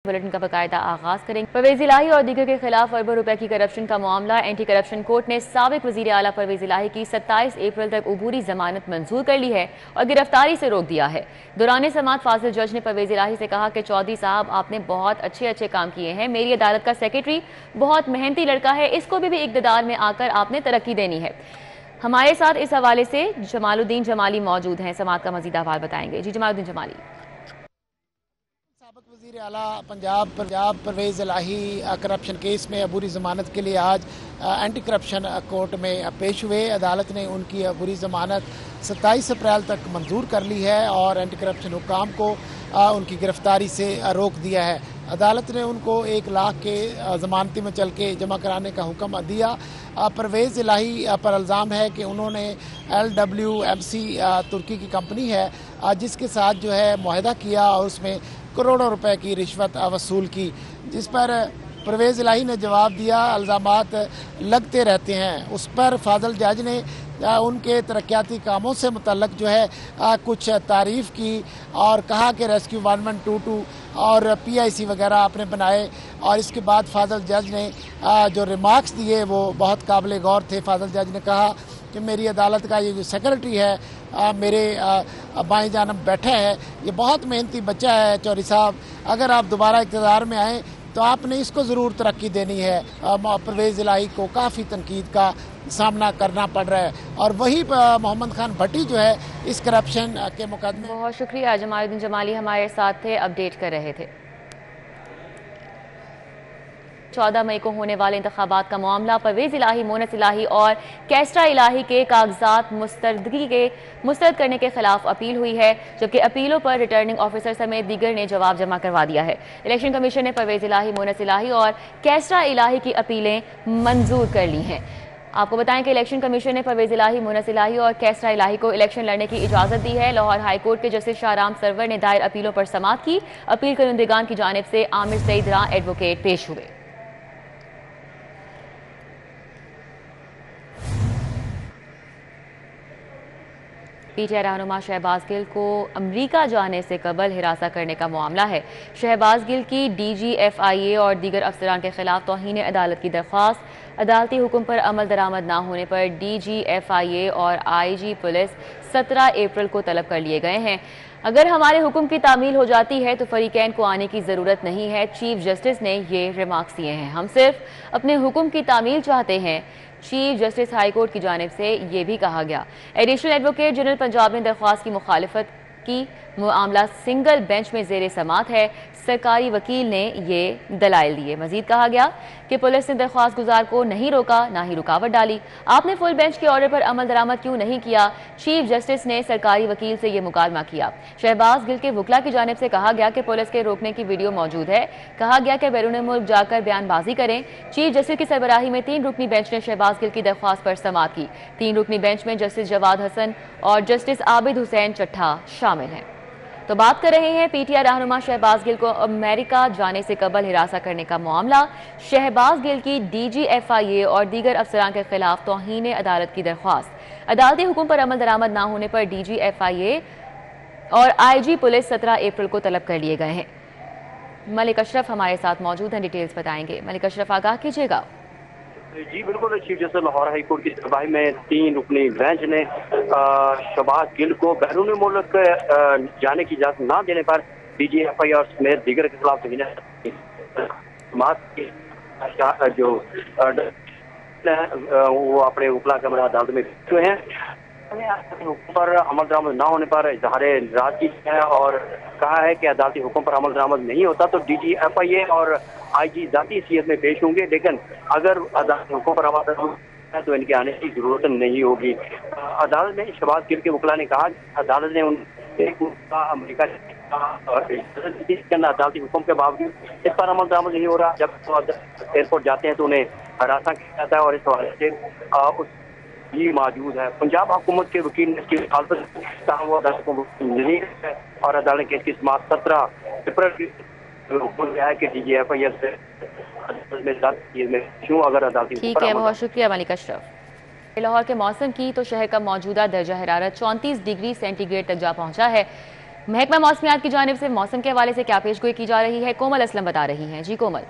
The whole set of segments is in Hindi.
बुलेटिन का बाकायदा आगाज करेंगे। परवेज इलाही और दीगर के खिलाफ अरबों रुपए की करप्शन का मामला। एंटी करप्शन कोर्ट ने साबिक वजीर आला परवेज इलाही की 27 अप्रैल तक अबूरी जमानत मंजूर कर ली है और गिरफ्तारी से रोक दिया है। दौरान समाअत फाजिल जज ने परवेज इलाही से कहा कि चौधरी साहब आपने बहुत अच्छे काम किए हैं, मेरी अदालत का सेक्रेटरी बहुत मेहनती लड़का है, इसको भी इक़्तिदार में आकर आपने तरक्की देनी है। हमारे साथ इस हवाले से जमालुद्दीन जमाली मौजूद हैं, समाअत का मजीद अहवाल बताएंगे। जी जमालुद्दीन जमाली। साबिक वज़ीर आला पंजाब परवेज इलाही करप्शन केस में अबूरी ज़मानत के लिए आज एंटी करप्शन कोर्ट में पेश हुए। अदालत ने उनकी अबूरी ज़मानत 27 अप्रैल तक मंजूर कर ली है और एंटी करप्शन हुक्काम को उनकी गिरफ्तारी से रोक दिया है। अदालत ने उनको 1 लाख के ज़मानती में चल के जमा कराने का हुक्म दिया। परवेज़ इलाही पर इल्ज़ाम है कि उन्होंने LWMC तुर्की की कंपनी है जिसके साथ जो है मुआहदा किया और उसमें करोड़ों रुपए की रिश्वत वसूल की, जिस पर परवेज़ इलाही ने जवाब दिया इल्ज़ामात लगते रहते हैं। उस पर फाजिल जज ने उनके तरक्याती कामों से मुतल्लक जो है कुछ तारीफ़ की और कहा कि रेस्क्यू 1122 और PIC वगैरह आपने बनाए। और इसके बाद फाजिल जज ने जो रिमार्क्स दिए वो बहुत काबिल गौर थे। फाजिल जज ने कहा कि मेरी अदालत का ये जो सेक्रेटरी है मेरे बाएं जानब बैठा है, ये बहुत मेहनती बच्चा है चौधरी साहब, अगर आप दोबारा इक़्तिदार में आएँ तो आपने इसको ज़रूर तरक्की देनी है। परवेज़ इलाही को काफ़ी तनकीद का सामना करना पड़ रहा है और वही मोहम्मद खान भट्टी जो है इस करप्शन के मुकदमे। बहुत शुक्रिया। जमालुद्दीन जमाली हमारे साथ थे, अपडेट कर रहे थे। 14 मई को होने वाले इंतखाबात का मामला। परवेज इलाही, मोनस इलाही और कैस्ट्रा इलाही के कागजात मुस्तरद करने के खिलाफ अपील हुई है, जबकि अपीलों पर रिटर्निंग ऑफिसर समेत दीगर ने जवाब जमा करवा दिया है। इलेक्शन कमीशन ने परवेज इलाही, मोनस इलाही और कैस्ट्रा इलाही की अपीलें मंजूर कर ली हैं। आपको बताएं कि इलेक्शन कमीशन ने परवेज इलाही, मोनस इलाही और कैस्ट्रा इलाही को इलेक्शन लड़ने की इजाजत दी है। लाहौर हाई कोर्ट के जस्टिस शाहराम सरवर ने दायर अपीलों पर समाअत की। अपील करंदगान की जानिब से आमिर सईद रां एडवोकेट पेश हुए। PTI रहनुमा शहबाज गिल को अमरीका जाने से कबल हिरासत करने का मामला है। शहबाज गिल की DG FIA और दीगर अफसरान के खिलाफ तौहीन अदालत की दरख्वास्त। अदालती हुक्म पर अमल दरामद न होने पर DG FIA और IG पुलिस 17 अप्रैल को तलब कर लिए गए हैं। अगर हमारे हुक्म की तामील हो जाती है तो फरीकैन को आने की ज़रूरत नहीं है, चीफ जस्टिस ने ये रिमार्क्स दिए हैं। हम सिर्फ अपने हुक्म की तामील चाहते हैं, चीफ जस्टिस हाई कोर्ट की जानिब से ये भी कहा गया। एडिशनल एडवोकेट जनरल पंजाब ने दरख्वास्त की मुखालिफत की। मामला सिंगल बेंच में ज़ेरे समाअत है। सरकारी वकील ने ये दलाइल दिए। मजीद कहा गया कि पुलिस ने दरख्वास्त गुजार को नहीं रोका, ना ही रुकावट डाली। आपने फुल बेंच के ऑर्डर पर अमल दरामद क्यों नहीं किया? चीफ जस्टिस ने सरकारी वकील से यह मुकालमा किया। शहबाज गिल के वकला की जानिब से कहा गया कि पुलिस के रोकने की वीडियो मौजूद है। कहा गया कि बैरून मुल्क जाकर बयानबाजी करें। चीफ जस्टिस की सरबराही में 3 रुकनी बेंच ने शहबाज गिल की दरख्वास्त पर समाअत की। 3 रुकनी बेंच में जस्टिस जवाद हसन और जस्टिस आबिद हुसैन चट्ठा शामिल हैं। तो बात कर रहे हैं PTI रहनुमा शहबाज गिल को अमेरिका जाने से कबल हिरासत करने का मामला। शहबाज गिल की DG FIA और दीगर अफसरान के खिलाफ तौहीन अदालत की दरख्वास्त। अदालती हुक्म पर अमल दरामद न होने पर DG FIA और IG पुलिस 17 अप्रैल को तलब कर लिए गए हैं। मलिक अशरफ हमारे साथ मौजूद हैं, डिटेल्स बताएंगे। मलिक अशरफ, आगाह कीजिएगा। जी बिल्कुल, chief justice Lahore high court की सरबराही में 3 रुकनी बेंच ने शहबाज गिल को बैरून मुल्क जाने की इजाजत न देने पर DG FIA समेत दीगर के खिलाफ जो वो अपने वकला के अदालत में हुए हैं। पर अमल दरामद न होने पर इजहार नाराजगी है और कहा है कि अदालती हुक्म पर अमल दरामद नहीं होता तो DG FIA और IG जाती हैसियत में पेश होंगे, लेकिन अगर अदालती हुक्म पर अमल दरामद है तो इनके आने की जरूरत नहीं होगी। अदालत में शहबाज गिल के वकला ने कहा अदालत ने अमरीका अदालती हुक्म के बावजूद इस पर अमल दरामद नहीं हो रहा। जब एयरपोर्ट जाते हैं तो उन्हें हरासा किया जाता है और इस हवाले से ये मौजूद है। पंजाब हुकूमत के वकील ने इसकी नहीं है और अदालत के इसकी समाअत 17 अप्रैल है कि DG FIA से अगर अदालती। ठीक है, बहुत शुक्रिया मलिक अशरफ। लाहौर के मौसम की तो शहर का मौजूदा दर्जा हरारत 34 डिग्री सेंटीग्रेड तक जा पहुंचा है। महकमा मौसमियात की जानिब से मौसम के हवाले से क्या पेशगोई की जा रही है, कोमल असलम बता रही हैं। जी कोमल।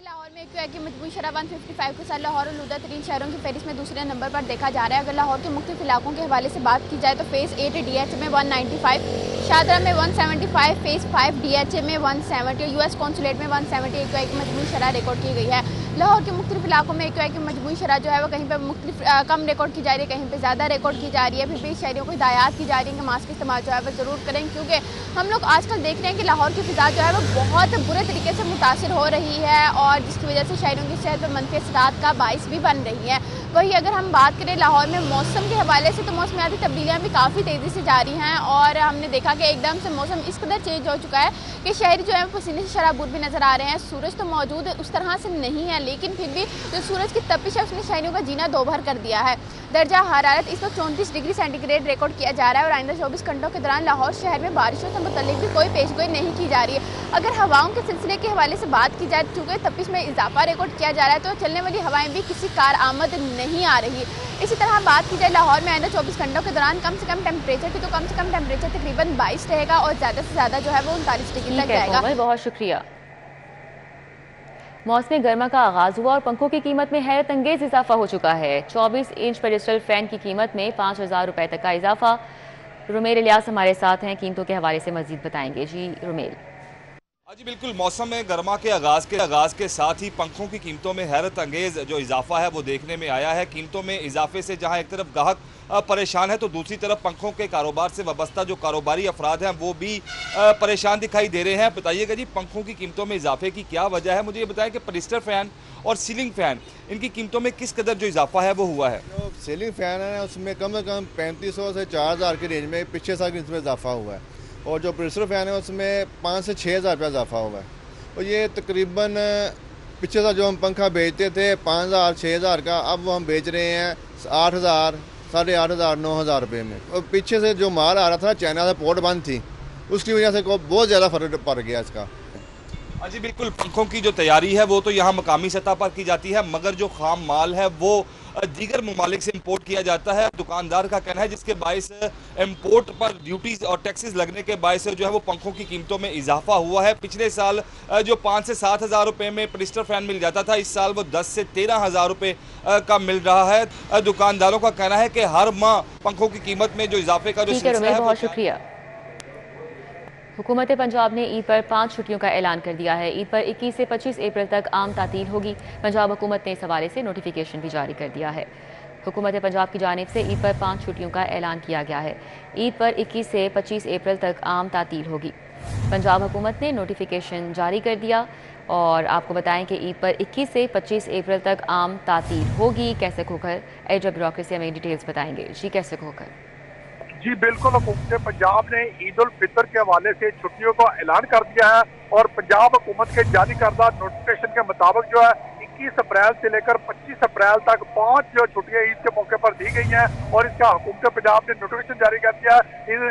लाहौर में एक्यूआई की मजबूरी शरह 155 के साथ लाहौर और लूदा तरीन शहरों की फहरिस्त में दूसरे नंबर पर देखा जा रहा है। अगर लाहौर के मुख्तलिफ इलाकों के हवाले से बात की जाए तो फेज़ 8 DH में 195, शादरा में 175, फेज़ 5 DH में 170 और US कॉन्सुलेट में 170 एक्यूआई की मजबूरी शरह रिकॉर्ड की गई है। लाहौर के मुख्तलिफ इलाकों में एक्यूआई की मजबूरी शरह जो है वो कहीं पर मुख्तलिफ कम रिकॉर्ड की जा रही है, कहीं पर ज़्यादा रिकॉर्ड की जा रही है। फिर भी शहरियों को हिदायत की जा रही है कि मास्क इस्तेमाल जो है वो ज़रूर करें, क्योंकि हम लोग आजकल देख रहे हैं कि लाहौर की फ़िज़ा जो है वो बहुत बुरे तरीके से मुतासर हो रही है और जिसकी वजह से शहरों की सेहत पर मनफी असरात का बाइस भी बन रही है। वही अगर हम बात करें लाहौर में मौसम के हवाले से तो मौसमियाती तब्दीलियाँ भी काफ़ी तेज़ी से जारी हैं और हमने देखा कि एकदम से मौसम इस कदर चेंज हो चुका है कि शहरी जो है पसीने से शराबूर भी नज़र आ रहे हैं। सूरज तो मौजूद उस तरह से नहीं है, लेकिन फिर भी जो सूरज की तपिश है उसने शहरियों का जीना दोभर कर दिया है। दर्जा हरारत इस वक्त 34 डिग्री सेंटीग्रेड रिकॉर्ड किया जा रहा है और आइंदा 24 घंटों के दौरान लाहौर शहर में बारिशों से मुतल्लिक भी कोई पेशगोई नहीं की जा रही है। अगर हवाओं के सिलसिले के हवाले से बात की जाए, चूँकि तपिश में इजाफा रिकॉर्ड किया जा रहा है तो चलने वाली हवाएं भी किसी कारआमद नहीं आ रही। इसी तरह बात की जाए लाहौर में आइंदा 24 घंटों के दौरान कम से कम टेम्परेचर की तो कम से कम टेम्परेचर तकरीबन 22 रहेगा और ज़्यादा से ज़्यादा जो है वो 39 डिग्री तक जाएगा। बहुत शुक्रिया। मौसम गर्मा का आगाज हुआ और पंखों की कीमत में हैरत अंगेज इजाफा हो चुका है। 24 इंच पेडिस्टल फैन की कीमत में 5,000 रुपए तक का इजाफा। रुमेल इलियास हमारे साथ हैं, कीमतों के हवाले से मजीद बताएंगे। जी रुमेल। जी बिल्कुल, मौसम में गर्मा के आगाज़ के साथ ही पंखों की कीमतों में हैरत अंगेज़ जो इजाफा है वो देखने में आया है। कीमतों में इजाफे से जहां एक तरफ ग्राहक परेशान है तो दूसरी तरफ पंखों के कारोबार से वाबस्ता जो कारोबारी अफराद हैं वो भी परेशान दिखाई दे रहे हैं। बताइएगा जी, पंखों की कीमतों में इजाफे की क्या वजह है? मुझे ये बताएं कि पेडिस्टल फ़ैन और सीलिंग फ़ैन इनकी कीमतों में किस कदर जो इजाफा है वो हुआ है? जो सीलिंग फ़ैन है उसमें कम से कम 3500 से 4000 की रेंज में पिछले साल की इसमें इजाफा हुआ है और जो पेडिस्टल फ़ैन है उसमें 5 से 6000 रुपया इजाफा हुआ है। और ये तकरीबन पिछले साल जो हम पंखा बेचते थे 5000 6000 का, अब वो हम बेच रहे हैं 8000 8,500 9,000 रुपये में। और पीछे से जो माल आ रहा था चाइना से पोर्ट बंद थी, उसकी वजह से बहुत ज़्यादा फर्क पड़ गया इसका। जी बिल्कुल, पंखों की जो तैयारी है वो तो यहाँ मकामी सतह पर की जाती है, मगर जो खाम माल है वो दीगर ममालिक से इंपोर्ट किया जाता है। दुकानदार का कहना है जिसके बायस इंपोर्ट पर ड्यूटीज और टैक्सेस लगने के बायस जो है वो पंखों की कीमतों में इजाफा हुआ है। पिछले साल जो 5 से 7 हज़ार रुपये में पेडिस्टल फैन मिल जाता था, इस साल वो 10 से 13 हज़ार रुपये का मिल रहा है। दुकानदारों का कहना है कि हर माह पंखों की कीमत में जो इजाफे का जो सिलसिला है। बहुत शुक्रिया। हुकूमत पंजाब ने ईद पर 5 छुट्टियों का ऐलान कर दिया है। ईद पर 21 से 25 अप्रैल तक आम तातील होगी। पंजाब हुकूमत ने इस हवाले से नोटिफिकेशन भी जारी कर दिया है। हुकूमत पंजाब की जानिब से ईद पर 5 छुट्टियों का ऐलान किया गया है। ईद पर 21 से 25 अप्रैल तक आम तातील होगी। पंजाब हुकूमत ने नोटिफिकेशन जारी कर दिया और आपको बताएं कि ईद पर 21 से 25 अप्रैल तक आम तातील होगी। कैसे खोकर एज ब्यूरोक्रेसी हमें डिटेल्स बताएंगे। जी कैसे खोकर। जी बिल्कुल, हुकूमत पंजाब ने ईद उल फितर के हवाले से छुट्टियों का ऐलान कर दिया है और पंजाब हुकूमत के जारी करदा नोटिफिकेशन के मुताबिक जो है 21 अप्रैल से लेकर 25 अप्रैल तक 5 जो छुट्टियां ईद के मौके पर दी गई हैं और इसका हुकूमत पंजाब ने नोटिफिकेशन जारी कर दिया है।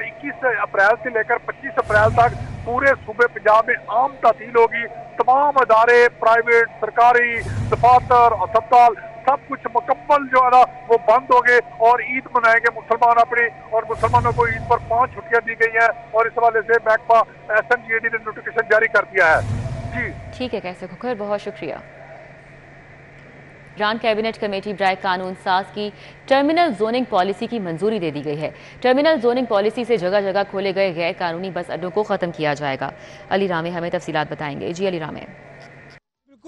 21 अप्रैल से लेकर 25 अप्रैल तक पूरे सूबे पंजाब में आम तातील होगी। तमाम अदारे, प्राइवेट, सरकारी, दफातर, अस्पताल सब कुछ मुकम्मल जो है ना वो बंद हो गए और ईद मनाएंगे मुसलमान अपनी, और मुसलमानों को ईद पर 5 छुट्टियां दी गई हैं और इस हवाले से महकमा SMGAD ने नोटिफिकेशन जारी कर दिया है। जी ठीक है कैसे खोकर, बहुत शुक्रिया। इमरान कैबिनेट कमेटी बराए कानून साज की टर्मिनल जोनिंग पॉलिसी की मंजूरी दे दी गई है। टर्मिनल जोनिंग पॉलिसी से जगह जगह खोले गए गैर कानूनी बस अड्डों को खत्म किया जाएगा। अली रामे हमें तफसीलात बताएंगे। जी अली रामे।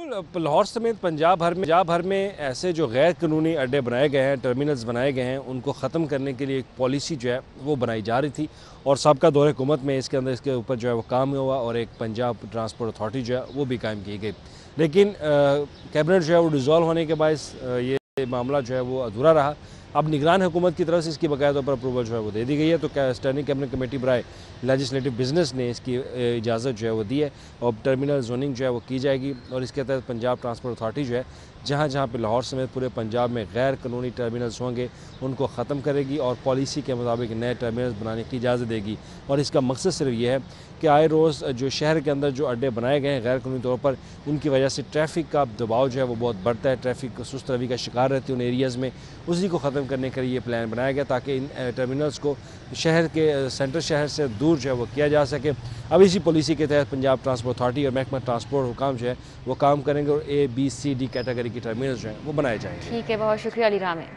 बिल्कुल, लाहौर समेत पंजाब भर में ऐसे जो गैर कानूनी अड्डे बनाए गए हैं, टर्मिनल्स बनाए गए हैं, उनको ख़त्म करने के लिए एक पॉलिसी जो है वो बनाई जा रही थी और सबका दौरे हुकूमत में इसके ऊपर जो है वो काम हुआ और एक पंजाब ट्रांसपोर्ट अथॉरिटी जो है वो भी कायम की गई। लेकिन कैबिनेट जो है वो डिज़ोल्व होने के बायस ये मामला जो है वो अधूरा रहा। अब निगरान हुकूमत की तरफ से इसकी बाकायदा पर अप्रूवल जो है वो दे दी गई है। तो स्टैंडिंग कैबिनेट कमेटी बराए लेजिस्लेटिव बिजनेस ने इसकी इजाज़त जो है वो दी है और टर्मिनल जोनिंग जो है वो की जाएगी और इसके तहत पंजाब ट्रांसपोर्ट अथॉरिटी जो है जहाँ जहाँ पे लाहौर समेत पूरे पंजाब में गैर कानूनी टर्मिनल्स होंगे उनको ख़त्म करेगी और पॉलिसी के मुताबिक नए टर्मिनल्स बनाने की इजाज़त देगी। और इसका मकसद सिर्फ ये है कि आए रोज़ जो शहर के अंदर जो अड्डे बनाए गए हैं गैर कानूनी तौर पर, उनकी वजह से ट्रैफिक का दबाव जो है वो बहुत बढ़ता है, ट्रैफिक सुस्त रवि का शिकार रहती है उन एरियाज़ में, उसी को ख़त्म ख़त्म करने के लिए ये प्लान बनाया गया ताकि इन टर्मिनल्स को शहर के सेंटर शहर से दूर जो है वो किया जा सके। अब इसी पॉलिसी के तहत पंजाब ट्रांसपोर्ट अथॉरिटी और महकमा ट्रांसपोर्ट हुकाम जो है वो काम करेंगे और A, B, C, D category की टर्मिनल्स जो हैं वो बनाए जाएंगे। ठीक है, बहुत शुक्रिया अली रामे।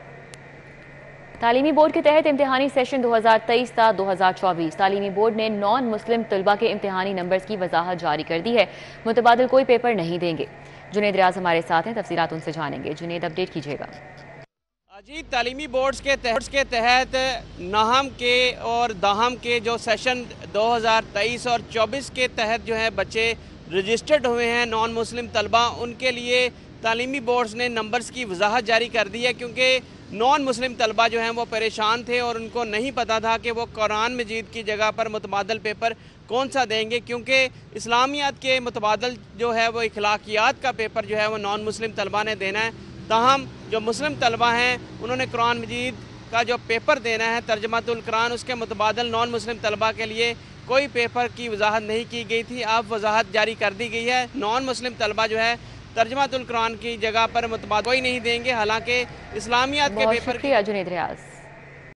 तालीमी बोर्ड के तहत इम्तिहानी सेशन 2023 था 2024। तालीमी बोर्ड ने नॉन मुस्लिम तलबा के इम्तिहानी नंबर्स की वजाहत जारी कर दी है। मुतबादिल कोई पेपर नहीं देंगे। जुनेद रियाज हमारे साथ हैं, तफसीलात उनसे जानेंगे। जुनेद, अपडेट कीजिएगा। जी, तालीमी बोर्ड्स के तहत नाहम के और दाहम के जो सेशन 2023 और 24 के तहत जो है बच्चे रजिस्टर्ड हुए हैं नॉन मुस्लिम तलबा, उनके लिए तालीमी बोर्ड्स ने नंबर्स की वजाहत जारी कर दी है, क्योंकि नॉन मुस्लिम तलबा जो हैं वो परेशान थे और उनको नहीं पता था कि वो कुरान मजीद की जगह पर मुतबादल पेपर कौन सा देंगे, क्योंकि इस्लामियात के मुतबादल जो है वो इखलाकियात का पेपर जो है वो नॉन मुस्लिम तलबा ने देना है। ताहम जो मुस्लिम तलबा हैं उन्होंने कुरान मजीद का जो पेपर देना है तर्जमातुल कुरान, उसके मुतबादल नॉन मुस्लिम तलबा के लिए कोई पेपर की वजाहत नहीं की गई थी। अब वजाहत जारी कर दी गई है। नॉन मुस्लिम तलबा जो है तर्जमातुल कुरान की जगह पर मुतबादल कोई नहीं देंगे। हालांकि इस्लामियात के पेपर जुनेद रियाज।